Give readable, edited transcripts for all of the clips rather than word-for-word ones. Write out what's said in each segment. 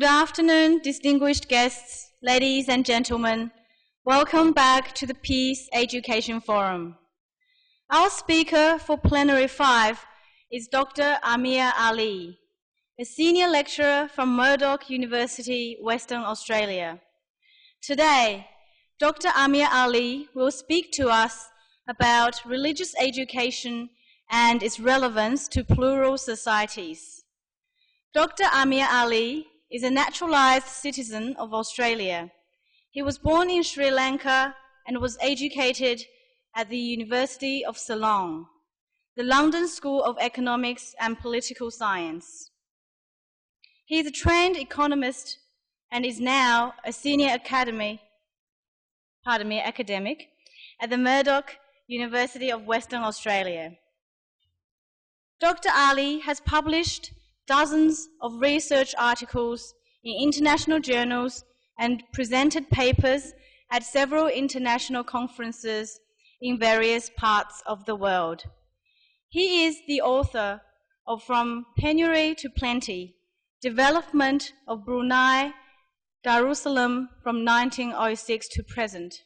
Good afternoon, distinguished guests, ladies and gentlemen. Welcome back to the Peace Education Forum. Our speaker for Plenary 5 is Dr. Ameer Ali, a senior lecturer from Murdoch University, Western Australia. Today, Dr. Ameer Ali will speak to us about religious education and its relevance to plural societies. Dr. Ameer Ali is a naturalized citizen of Australia. He was born in Sri Lanka and was educated at the University of Ceylon, the London School of Economics and Political Science. He is a trained economist and is now a senior academic at the Murdoch University of Western Australia. Dr. Ali has published dozens of research articles in international journals and presented papers at several international conferences in various parts of the world. He is the author of From Penury to Plenty, Development of Brunei Darussalam from 1906 to present.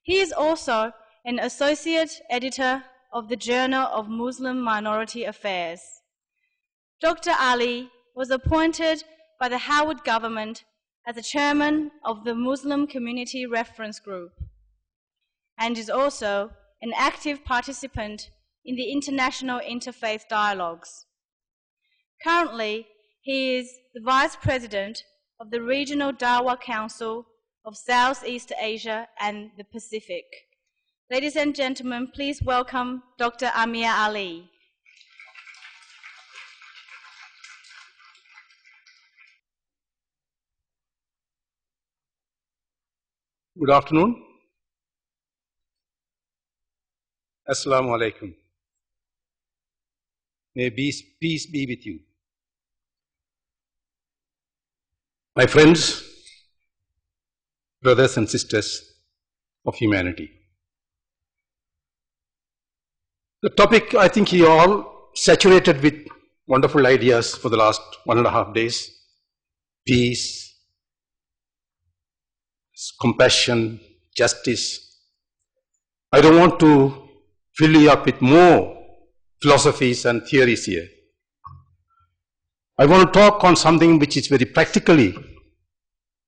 He is also an associate editor of the Journal of Muslim Minority Affairs. Dr. Ali was appointed by the Howard government as the chairman of the Muslim Community Reference Group and is also an active participant in the international interfaith dialogues. Currently, he is the Vice President of the Regional Dawah Council of Southeast Asia and the Pacific. Ladies and gentlemen, please welcome Dr. Ameer Ali. Good afternoon. Assalamu alaikum. May peace be with you. My friends, brothers and sisters of humanity. The topic, I think you all saturated with wonderful ideas for the last 1.5 days. Peace, compassion, justice. I don't want to fill you up with more philosophies and theories here. I want to talk on something which is very practically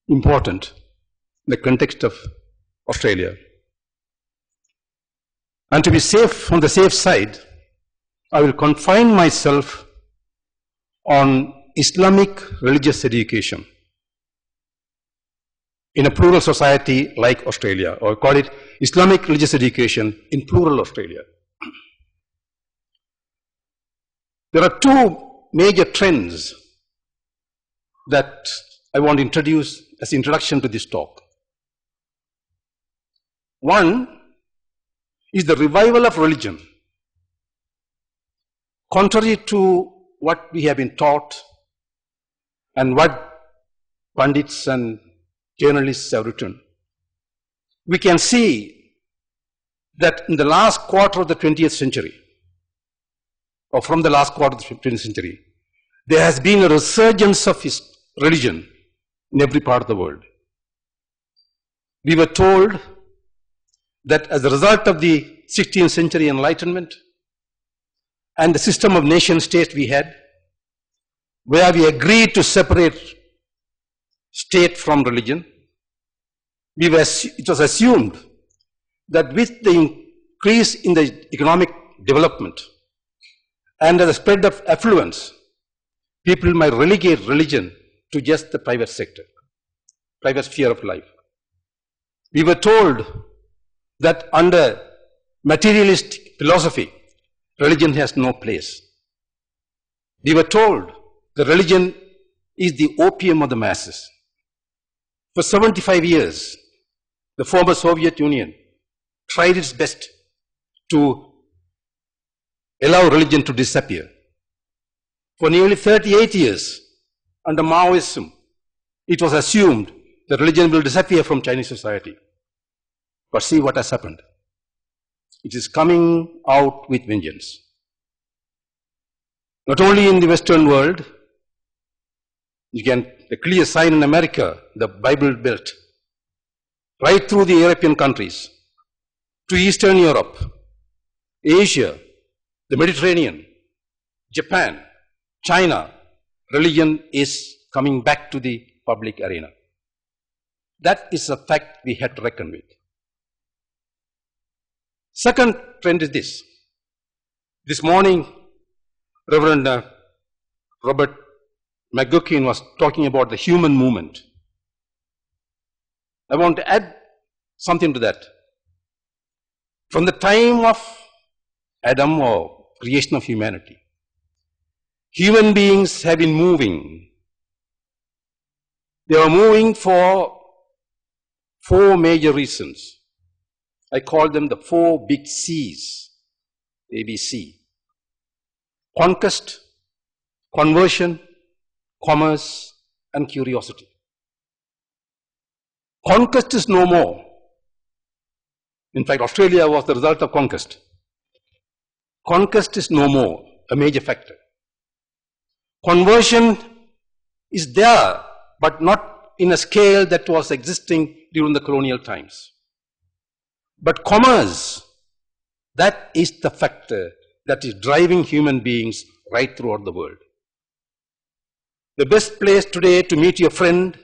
important in the context of Australia. And to be safe, on the safe side, I will confine myself on Islamic religious education in a plural society like Australia, or call it Islamic religious education in plural Australia. There are two major trends that I want to introduce as introduction to this talk. One is the revival of religion, contrary to what we have been taught and what pundits and journalists have written. We can see that in the last quarter of the 20th century, or from the last quarter of the 20th century, there has been a resurgence of religion in every part of the world. We were told that as a result of the 16th century Enlightenment and the system of nation state we had, where we agreed to separate state from religion, it was assumed that with the increase in the economic development and the spread of affluence, people might relegate religion to just the private sector, private sphere of life. We were told that under materialist philosophy, religion has no place. We were told that religion is the opium of the masses. For 75 years, the former Soviet Union tried its best to allow religion to disappear. For nearly 38 years, under Maoism, it was assumed that religion will disappear from Chinese society. But see what has happened. It is coming out with vengeance. Not only in the Western world, You can, the clear sign in America, the Bible Belt, right through the European countries, to Eastern Europe, Asia, the Mediterranean, Japan, China, religion is coming back to the public arena. That is a fact we have to reckon with. Second trend is this. This morning, Reverend Robert McGuckin was talking about the human movement. I want to add something to that. From the time of Adam or creation of humanity, human beings have been moving. They are moving for 4 major reasons. I call them the 4 big C's, ABC. Conquest, conversion, commerce, and curiosity. Conquest is no more. In fact, Australia was the result of conquest. Conquest is no more a major factor. Conversion is there, but not in a scale that was existing during the colonial times. But commerce, that is the factor that is driving human beings right throughout the world. The best place today to meet your friend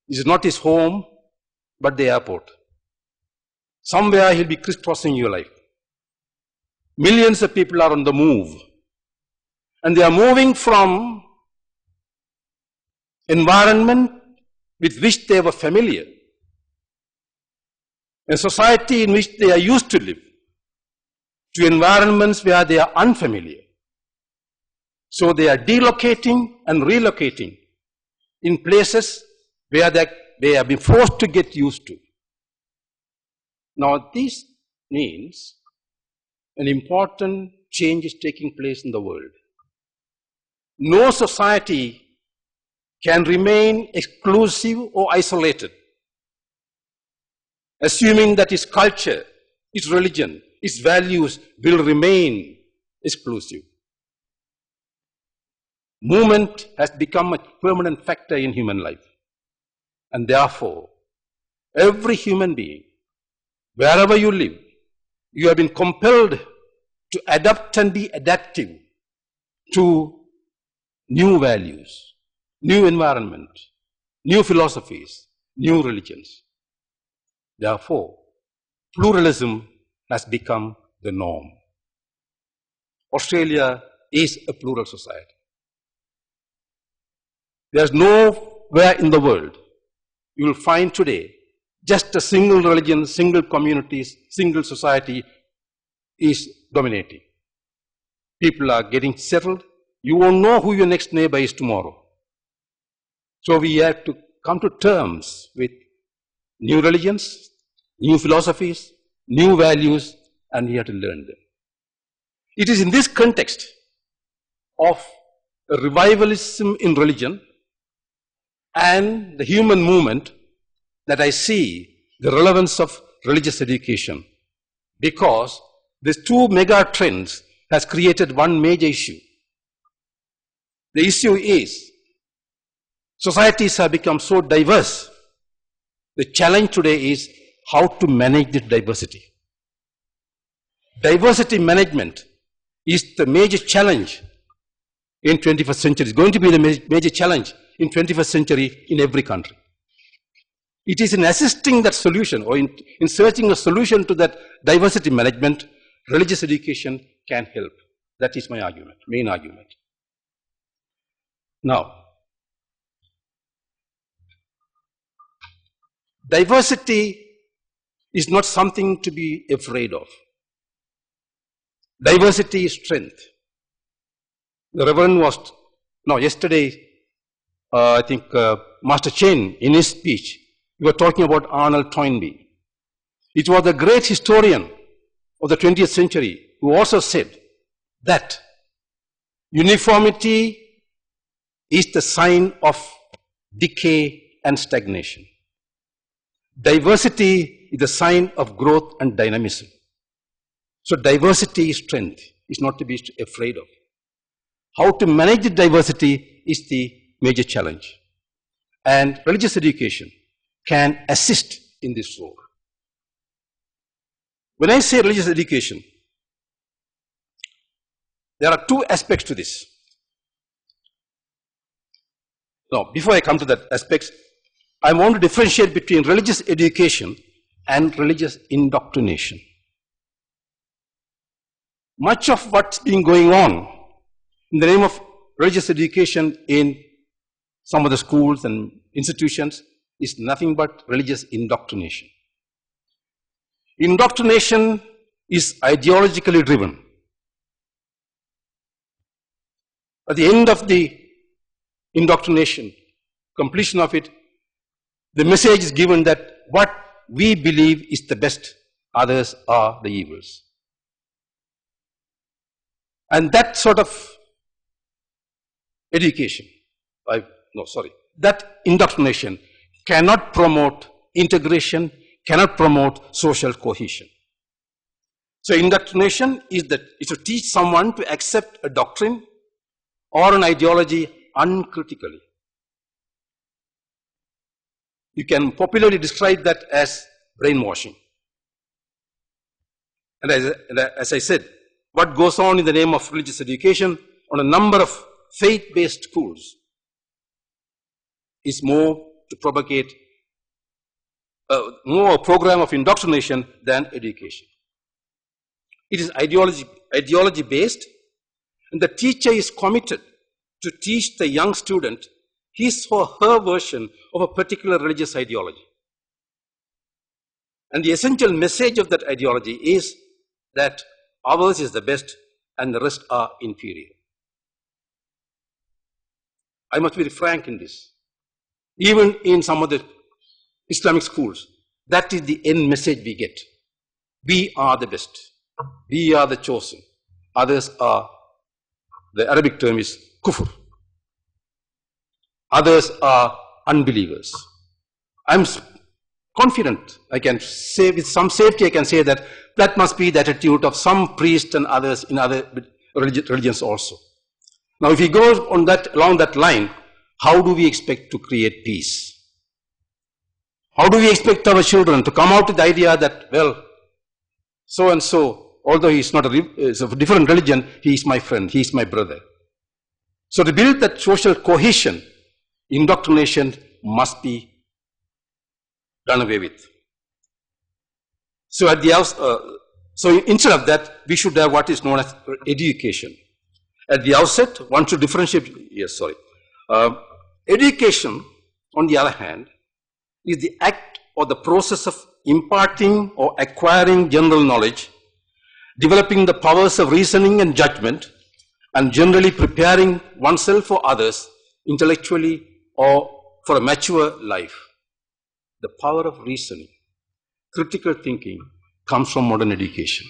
is not his home, but the airport. Somewhere he'll be crisscrossing your life. Millions of people are on the move. And they are moving from environment with which they were familiar, a society in which they are used to live, to environments where they are unfamiliar. So they are delocating and relocating in places where they have been forced to get used to. Now this means an important change is taking place in the world. No society can remain exclusive or isolated, assuming that its culture, its religion, its values will remain exclusive. Movement has become a permanent factor in human life. And therefore, every human being, wherever you live, you have been compelled to adapt and be adaptive to new values, new environment, new philosophies, new religions. Therefore, pluralism has become the norm. Australia is a plural society. There's nowhere in the world you will find today just a single religion, single communities, single society is dominating. People are getting settled. You won't know who your next neighbor is tomorrow. So we have to come to terms with new religions, new philosophies, new values, and we have to learn them. It is in this context of a revivalism in religion and the human movement that I see the relevance of religious education, because these 2 mega trends has created one major issue. The issue is societies have become so diverse. The challenge today is how to manage the diversity. Diversity management is the major challenge in 21st century. It's going to be the major challenge in 21st century in every country. It is in assisting that solution or in searching a solution to that diversity management, religious education can help. That is my argument, main argument. Now, diversity is not something to be afraid of. Diversity is strength. The Reverend was, yesterday, I think Master Chen, in his speech, he was talking about Arnold Toynbee. It was the great historian of the 20th century who also said that uniformity is the sign of decay and stagnation. Diversity is the sign of growth and dynamism. So diversity is strength, is not to be afraid of. How to manage the diversity is the major challenge. And religious education can assist in this role. When I say religious education, there are two aspects to this. Now, before I come to that aspect, I want to differentiate between religious education and religious indoctrination. Much of what's been going on in the name of religious education in some of the schools and institutions is nothing but religious indoctrination. Indoctrination is ideologically driven. At the end of the indoctrination, completion of it, the message is given that what we believe is the best, others are the evils. And that sort of education, that indoctrination cannot promote integration, cannot promote social cohesion. So indoctrination is to teach someone to accept a doctrine or an ideology uncritically. You can popularly describe that as brainwashing. And as I said, what goes on in the name of religious education on a number of faith-based schools is more to propagate more a program of indoctrination than education. It is ideology-based, and the teacher is committed to teach the young student his or her version of a particular religious ideology. And the essential message of that ideology is that ours is the best and the rest are inferior. I must be frank in this. Even in some of the Islamic schools, that is the end message we get. We are the best. We are the chosen. Others are, the Arabic term is kufr. Others are unbelievers. I'm confident, I can say with some safety, I can say that that must be the attitude of some priests and others in other religions also. Now, if we go on along that line, how do we expect to create peace? How do we expect our children to come out with the idea that, well, so and so, although he is not is of a different religion, he is my friend, he is my brother. So to build that social cohesion, indoctrination must be done away with. So instead of that, we should have what is known as education. At the outset, one should differentiate. Education, on the other hand, is the act or the process of imparting or acquiring general knowledge, developing the powers of reasoning and judgment, and generally preparing oneself or others intellectually or for a mature life. The power of reasoning, critical thinking comes from modern education.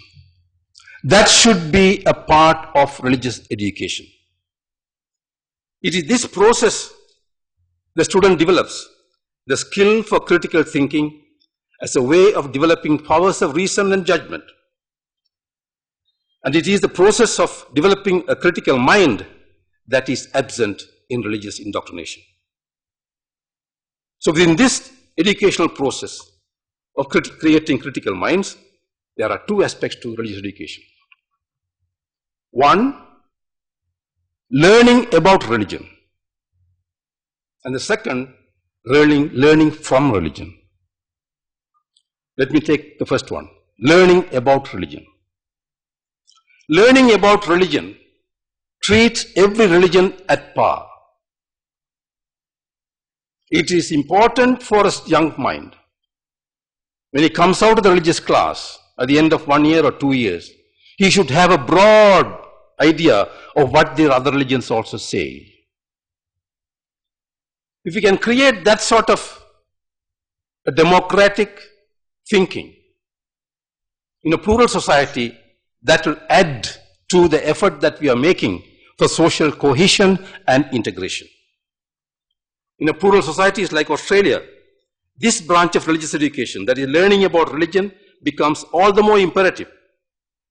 That should be a part of religious education. It is this process the student develops the skill for critical thinking as a way of developing powers of reason and judgment. And it is the process of developing a critical mind that is absent in religious indoctrination. So within this educational process of creating critical minds, there are two aspects to religious education. One, learning about religion. And the second, learning from religion. Let me take the first one, learning about religion. Learning about religion treats every religion at par. It is important for a young mind, when he comes out of the religious class at the end of 1 year or 2 years, he should have a broad idea of what the other religions also say. If we can create that sort of a democratic thinking in a plural society, that will add to the effort that we are making for social cohesion and integration. In a plural societies like Australia, this branch of religious education, that is learning about religion, becomes all the more imperative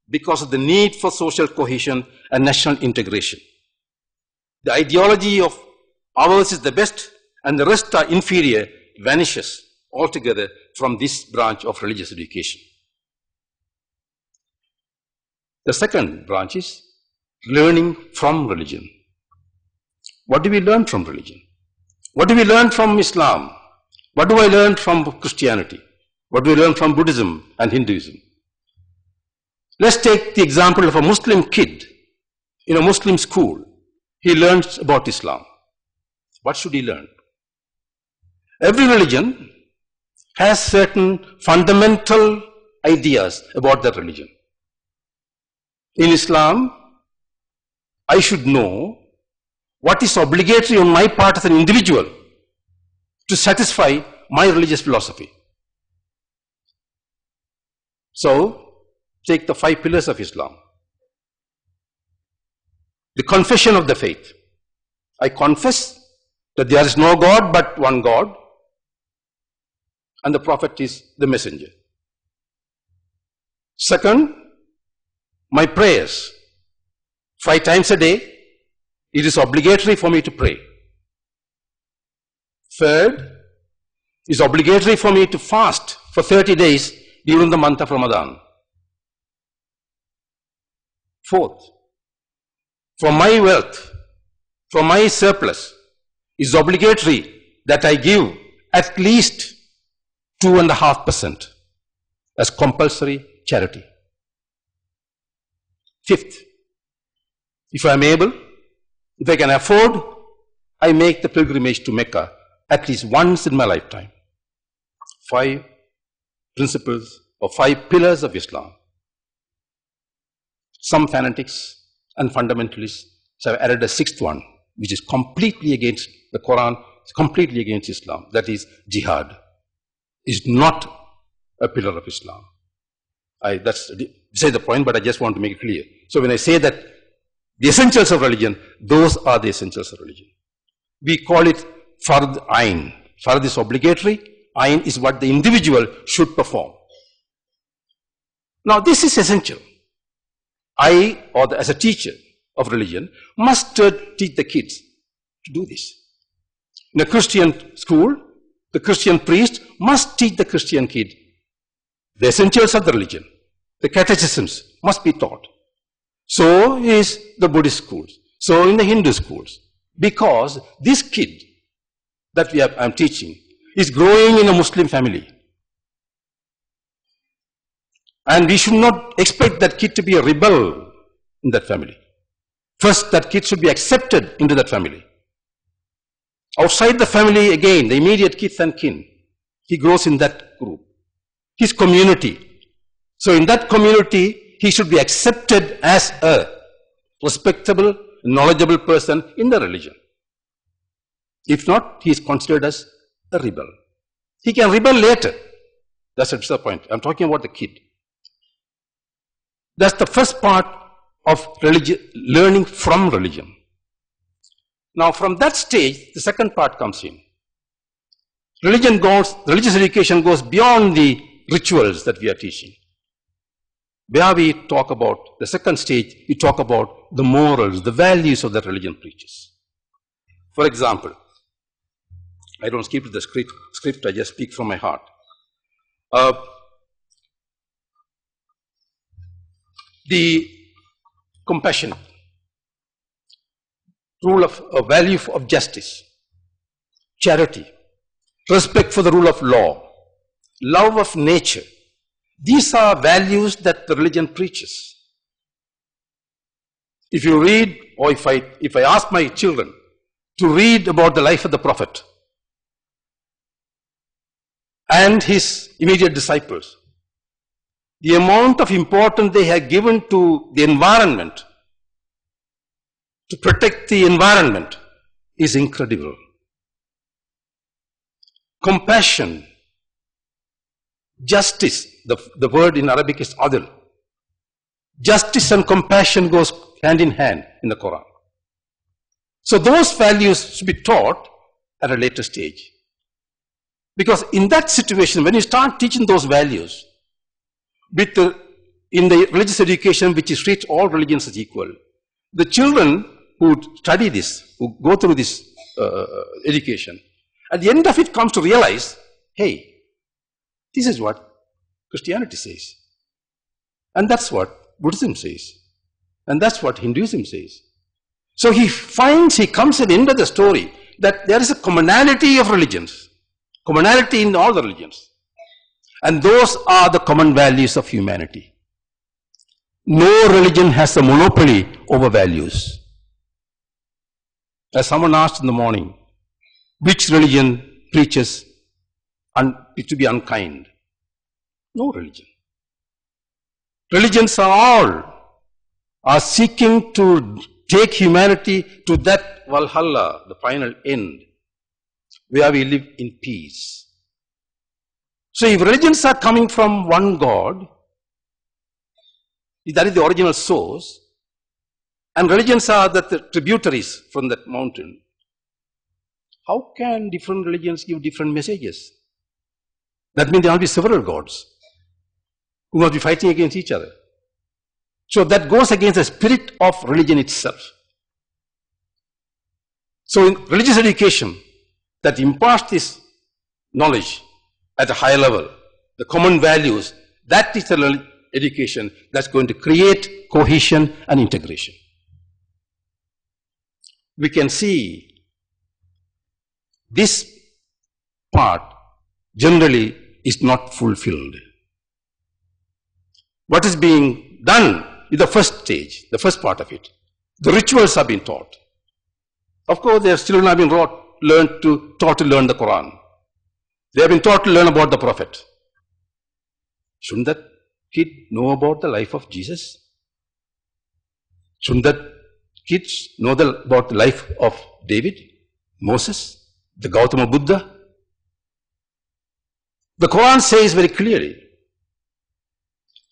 because of the need for social cohesion and national integration. The ideology of ours is the best and the rest are inferior, vanishes altogether from this branch of religious education. The second branch is learning from religion. What do we learn from religion? What do we learn from Islam? What do I learn from Christianity? What do we learn from Buddhism and Hinduism? Let's take the example of a Muslim kid in a Muslim school. He learns about Islam. What should he learn? Every religion has certain fundamental ideas about that religion. In Islam, I should know what is obligatory on my part as an individual to satisfy my religious philosophy. So, take the 5 pillars of Islam. The confession of the faith. I confess that there is no God but one God, and the Prophet is the messenger. Second, my prayers. 5 times a day, it is obligatory for me to pray. Third, it is obligatory for me to fast for 30 days during the month of Ramadan. Fourth, from my wealth, from my surplus, it is obligatory that I give at least 2.5% as compulsory charity. Fifth, if I am able, if I can afford, I make the pilgrimage to Mecca at least once in my lifetime. 5 principles or 5 pillars of Islam. Some fanatics and fundamentalists have added a 6th one, which is completely against the Quran, completely against Islam. That is jihad. Is not a pillar of Islam. That's beside the point, but I just want to make it clear. So when I say that the essentials of religion, those are the essentials of religion. We call it fard ain. Fard is obligatory. Ain is what the individual should perform. Now this is essential. As a teacher of religion, must teach the kids to do this. In a Christian school, the Christian priest must teach the Christian kid the essentials of the religion. The catechisms must be taught. So is the Buddhist schools. So in the Hindu schools. Because this kid that I'm teaching is growing in a Muslim family. And we should not expect that kid to be a rebel in that family. First, that kid should be accepted into that family. Outside the family, again, the immediate kith and kin, he grows in that group. His community. So in that community, he should be accepted as a respectable, knowledgeable person in the religion. If not, he is considered as a rebel. He can rebel later. That's the point. I'm talking about the kid. That's the first part of religion, learning from religion. Now from that stage, the second part comes in. Religious education goes beyond the rituals that we are teaching. Where we talk about, the second stage, we talk about the morals, the values of that religion preaches. For example, I don't skip to the script, I just speak from my heart. The compassion, value of justice, charity, respect for the rule of law, love of nature. These are values that the religion preaches. If you read, or if I ask my children to read about the life of the Prophet and his immediate disciples, the amount of importance they have given to the environment, to protect the environment, is incredible. Compassion, justice, the word in Arabic is adl. Justice and compassion goes hand in hand in the Quran. So those values should be taught at a later stage. Because in that situation, when you start teaching those values, in the religious education which is treats all religions as equal, the children who study this, who go through this education. At the end of it comes to realize, hey, this is what Christianity says. And that's what Buddhism says. And that's what Hinduism says. So he comes at the end of the story that there is a commonality of religions, commonality in all the religions. And those are the common values of humanity. No religion has a monopoly over values. As someone asked in the morning, which religion preaches to be unkind? No religion. Religions are seeking to take humanity to that Valhalla, the final end, where we live in peace. So if religions are coming from one God, that is the original source, and religions are the tributaries from that mountain, how can different religions give different messages? That means there will be several gods who must be fighting against each other. So that goes against the spirit of religion itself. So in religious education that imparts this knowledge at a higher level, the common values, that is the education that's going to create cohesion and integration. We can see this part generally is not fulfilled. What is being done is the first stage, the first part of it. The rituals have been taught. Of course, their children have been taught to learn the Quran. They have been taught to learn about the Prophet. Shouldn't that kid know about the life of Jesus? Shouldn't that kids know about the life of David, Moses, the Gautama Buddha? The Quran says very clearly,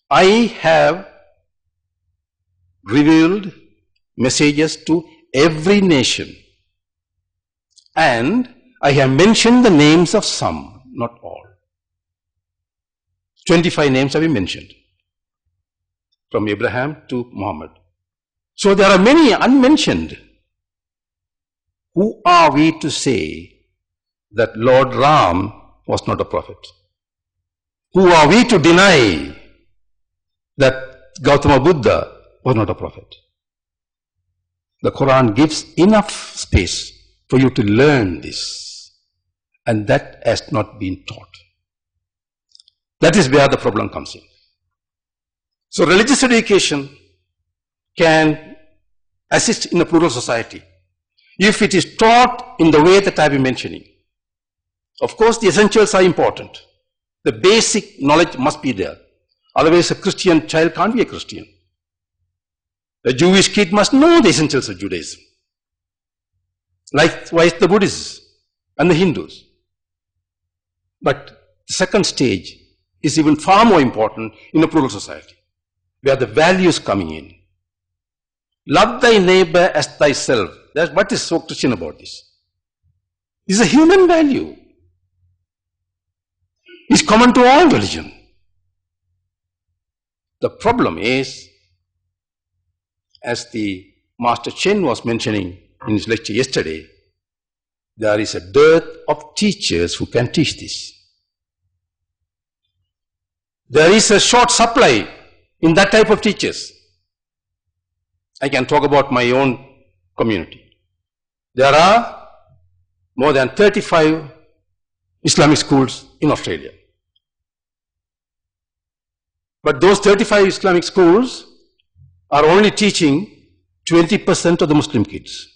I have revealed messages to every nation, and I have mentioned the names of some, not all. 25 names have been mentioned, from Abraham to Muhammad. So there are many unmentioned. Who are we to say that Lord Ram was not a prophet? Who are we to deny that Gautama Buddha was not a prophet? The Quran gives enough space for you to learn this, and that has not been taught. That is where the problem comes in. So religious education can assist in a plural society if it is taught in the way that I have been mentioning. Of course, the essentials are important. The basic knowledge must be there. Otherwise, a Christian child can't be a Christian. The Jewish kid must know the essentials of Judaism. Likewise, the Buddhists and the Hindus. But the second stage is even far more important in a plural society, where the values coming in. Love thy neighbor as thyself. That's what is so Christian about this. It's a human value. It's common to all religion. The problem is, as the Master Chen was mentioning in his lecture yesterday, there is a dearth of teachers who can teach this. There is a short supply in that type of teachers. I can talk about my own community. There are more than 35 Islamic schools in Australia. But those 35 Islamic schools are only teaching 20% of the Muslim kids.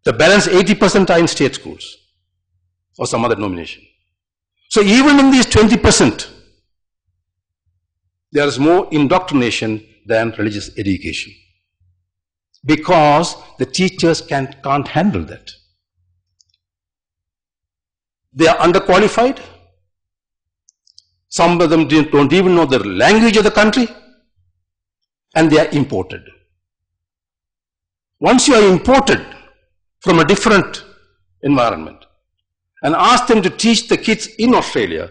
The balance 80% are in state schools or some other denomination. So even in these 20%, there is more indoctrination than religious education, because the teachers can't handle that. They are underqualified. Some of them don't even know the language of the country, and they are imported. Once you are imported from a different environment and ask them to teach the kids in Australia,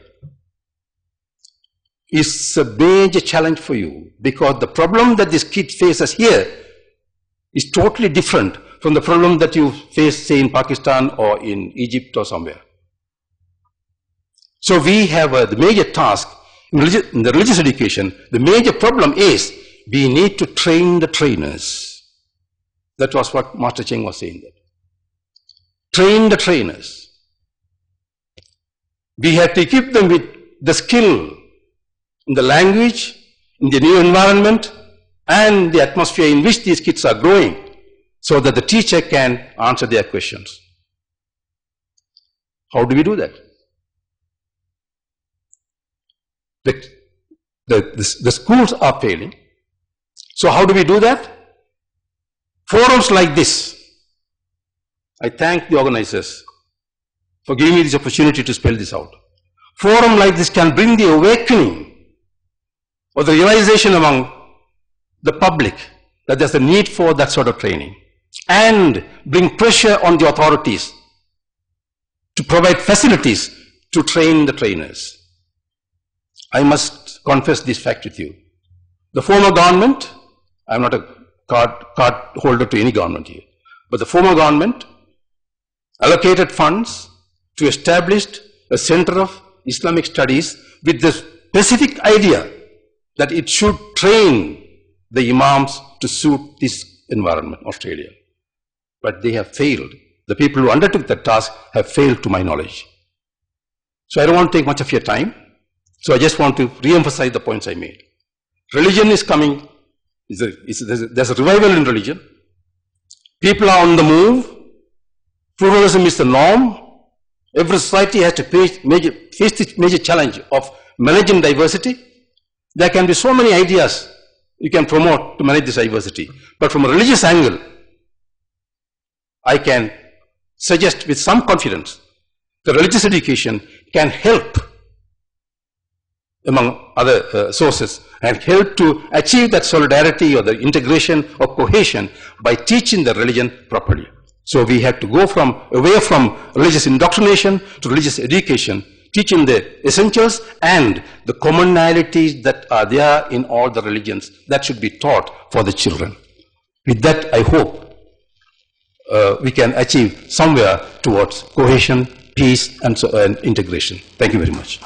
is a major challenge for you, because the problem that this kid faces here is totally different from the problem that you face, say, in Pakistan or in Egypt or somewhere. So we have the major task in the religious education. The major problem is we need to train the trainers. That was what Master Cheng was saying there. Train the trainers. We have to equip them with the skill in the language, in the new environment, and the atmosphere in which these kids are growing, so that the teacher can answer their questions. How do we do that? The schools are failing. So how do we do that? Forums like this. I thank the organizers for giving me this opportunity to spell this out. Forum like this can bring the awakening or the realization among the public that there's a need for that sort of training, and bring pressure on the authorities to provide facilities to train the trainers. I must confess this fact with you. The former government, I'm not a card holder to any government here, but the former government allocated funds to establish a center of Islamic studies with the specific idea that it should train the imams to suit this environment, Australia. But they have failed. The people who undertook that task have failed to my knowledge. So I don't want to take much of your time. So I just want to re-emphasize the points I made. Religion is coming. There's a revival in religion. People are on the move. Pluralism is the norm. Every society has to face this major challenge of managing diversity. There can be so many ideas you can promote to manage this diversity. But from a religious angle, I can suggest with some confidence that religious education can help, among other sources, and help to achieve that solidarity or the integration or cohesion by teaching the religion properly. So we have to go away from religious indoctrination to religious education, teaching the essentials and the commonalities that are there in all the religions that should be taught for the children. With that, I hope we can achieve somewhere towards cohesion, peace, and integration. Thank you very much.